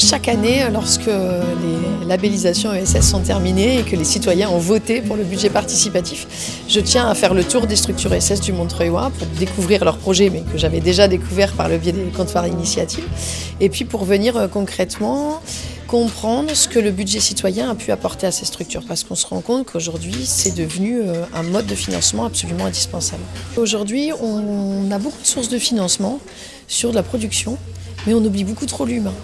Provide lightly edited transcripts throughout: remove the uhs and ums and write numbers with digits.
Chaque année, lorsque les labellisations ESS sont terminées et que les citoyens ont voté pour le budget participatif, je tiens à faire le tour des structures ESS du Montreuilois pour découvrir leurs projets, mais que j'avais déjà découvert par le biais des comptoirs d'initiative, et puis pour venir concrètement comprendre ce que le budget citoyen a pu apporter à ces structures, parce qu'on se rend compte qu'aujourd'hui c'est devenu un mode de financement absolument indispensable. Aujourd'hui on a beaucoup de sources de financement sur de la production, mais on oublie beaucoup trop l'humain.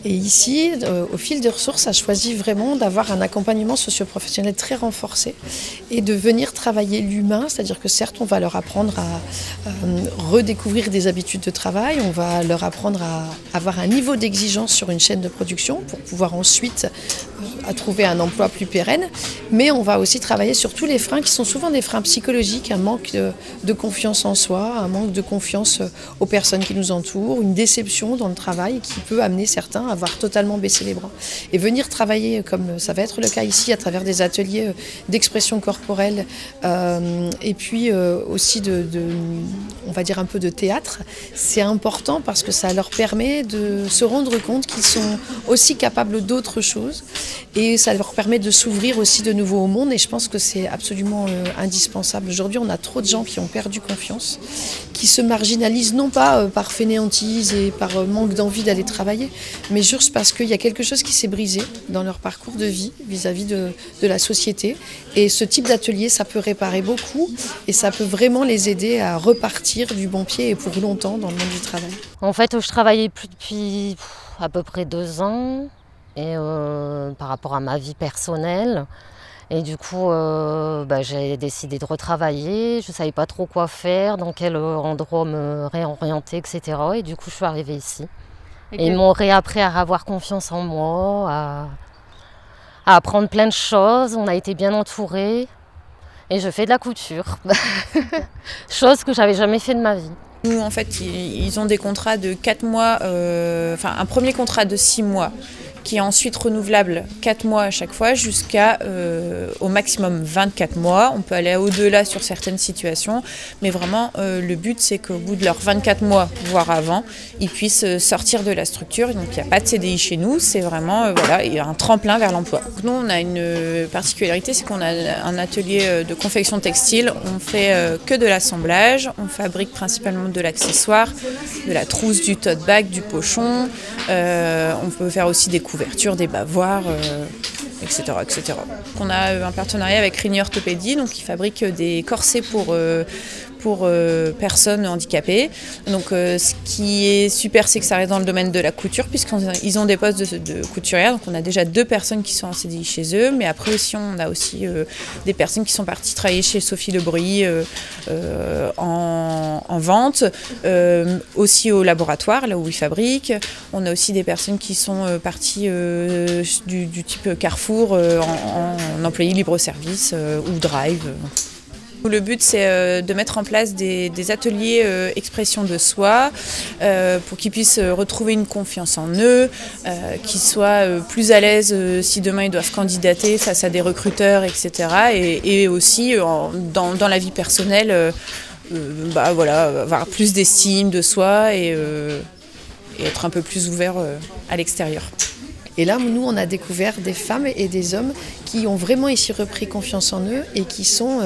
Et ici, au fil des ressources, a choisi vraiment d'avoir un accompagnement socio-professionnel très renforcé et de venir travailler l'humain, c'est-à-dire que certes, on va leur apprendre à redécouvrir des habitudes de travail, on va leur apprendre à avoir un niveau d'exigence sur une chaîne de production pour pouvoir ensuite à trouver un emploi plus pérenne, mais on va aussi travailler sur tous les freins qui sont souvent des freins psychologiques, un manque de confiance en soi, un manque de confiance aux personnes qui nous entourent, une déception dans le travail qui peut amener certains à avoir totalement baissé les bras. Et venir travailler, comme ça va être le cas ici, à travers des ateliers d'expression corporelle et puis aussi on va dire un peu de théâtre, c'est important parce que ça leur permet de se rendre compte qu'ils sont aussi capables d'autres choses et ça leur permet de s'ouvrir aussi de nouveau au monde et je pense que c'est absolument indispensable. Aujourd'hui, on a trop de gens qui ont perdu confiance, qui se marginalisent non pas par fainéantise et par manque d'envie d'aller travailler, mais juste parce qu'il y a quelque chose qui s'est brisé dans leur parcours de vie vis-à-vis de la société. Et ce type d'atelier, ça peut réparer beaucoup et ça peut vraiment les aider à repartir du bon pied et pour longtemps dans le monde du travail. En fait, je travaillais plus depuis à peu près 2 ans et par rapport à ma vie personnelle. Et du coup, j'ai décidé de retravailler. Je ne savais pas trop quoi faire, dans quel endroit me réorienter, etc. Et du coup, je suis arrivée ici. Et ils m'ont réappris à avoir confiance en moi, à apprendre plein de choses. On a été bien entourés. Et je fais de la couture. Chose que je n'avais jamais fait de ma vie. Nous, en fait, ils ont des contrats de 4 mois, un premier contrat de 6 mois, qui est ensuite renouvelable 4 mois à chaque fois jusqu'à au maximum 24 mois. On peut aller au-delà sur certaines situations, mais vraiment le but c'est qu'au bout de leurs 24 mois, voire avant, ils puissent sortir de la structure. Donc il n'y a pas de CDI chez nous, c'est vraiment un tremplin vers l'emploi. Nous on a une particularité, c'est qu'on a un atelier de confection textile, on fait que de l'assemblage, on fabrique principalement de l'accessoire, de la trousse, du tote bag, du pochon, on peut faire aussi des couvertures, des bavoirs, etc., etc. On a un partenariat avec Rini Orthopédie, donc qui fabrique des corsets pour personnes handicapées. Donc ce qui est super, c'est que ça reste dans le domaine de la couture, puisqu'ils ont des postes de couturière. Donc on a déjà 2 personnes qui sont en CDI chez eux, mais après aussi on a aussi des personnes qui sont parties travailler chez Sophie Lebruy en vente, aussi au laboratoire, là où ils fabriquent. On a aussi des personnes qui sont parties du type Carrefour en employé libre-service ou Drive. Le but, c'est de mettre en place des ateliers expression de soi pour qu'ils puissent retrouver une confiance en eux, qu'ils soient plus à l'aise si demain ils doivent candidater face à des recruteurs, etc. Et aussi dans la vie personnelle, avoir plus d'estime de soi et être un peu plus ouvert à l'extérieur. Et là, nous, on a découvert des femmes et des hommes qui ont vraiment ici repris confiance en eux et qui sont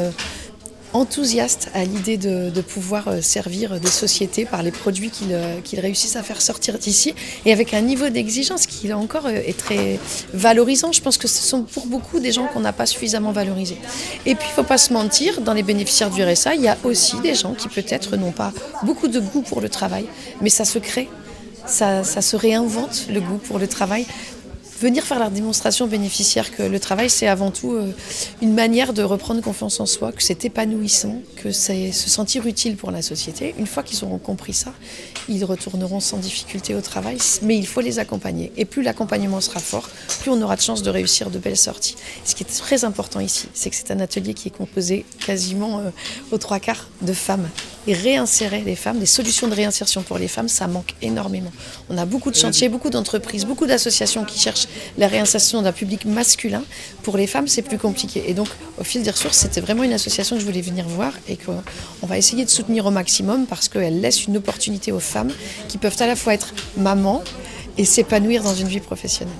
enthousiastes à l'idée de pouvoir servir des sociétés par les produits qu'ils réussissent à faire sortir d'ici et avec un niveau d'exigence qui là encore est très valorisant. Je pense que ce sont pour beaucoup des gens qu'on n'a pas suffisamment valorisés. Et puis il ne faut pas se mentir, dans les bénéficiaires du RSA, il y a aussi des gens qui peut-être n'ont pas beaucoup de goût pour le travail, mais ça se crée, ça se réinvente le goût pour le travail. Venir faire la démonstration bénéficiaire que le travail, c'est avant tout une manière de reprendre confiance en soi, que c'est épanouissant, que c'est se sentir utile pour la société. Une fois qu'ils auront compris ça, ils retourneront sans difficulté au travail, mais il faut les accompagner. Et plus l'accompagnement sera fort, plus on aura de chances de réussir de belles sorties. Ce qui est très important ici, c'est que c'est un atelier qui est composé quasiment aux 3/4 de femmes. Et réinsérer les femmes, des solutions de réinsertion pour les femmes, ça manque énormément. On a beaucoup de chantiers, beaucoup d'entreprises, beaucoup d'associations qui cherchent la réinsertion d'un public masculin. Pour les femmes, c'est plus compliqué. Et donc, au fil des ressources, c'était vraiment une association que je voulais venir voir et qu'on va essayer de soutenir au maximum parce qu'elle laisse une opportunité aux femmes qui peuvent à la fois être mamans et s'épanouir dans une vie professionnelle.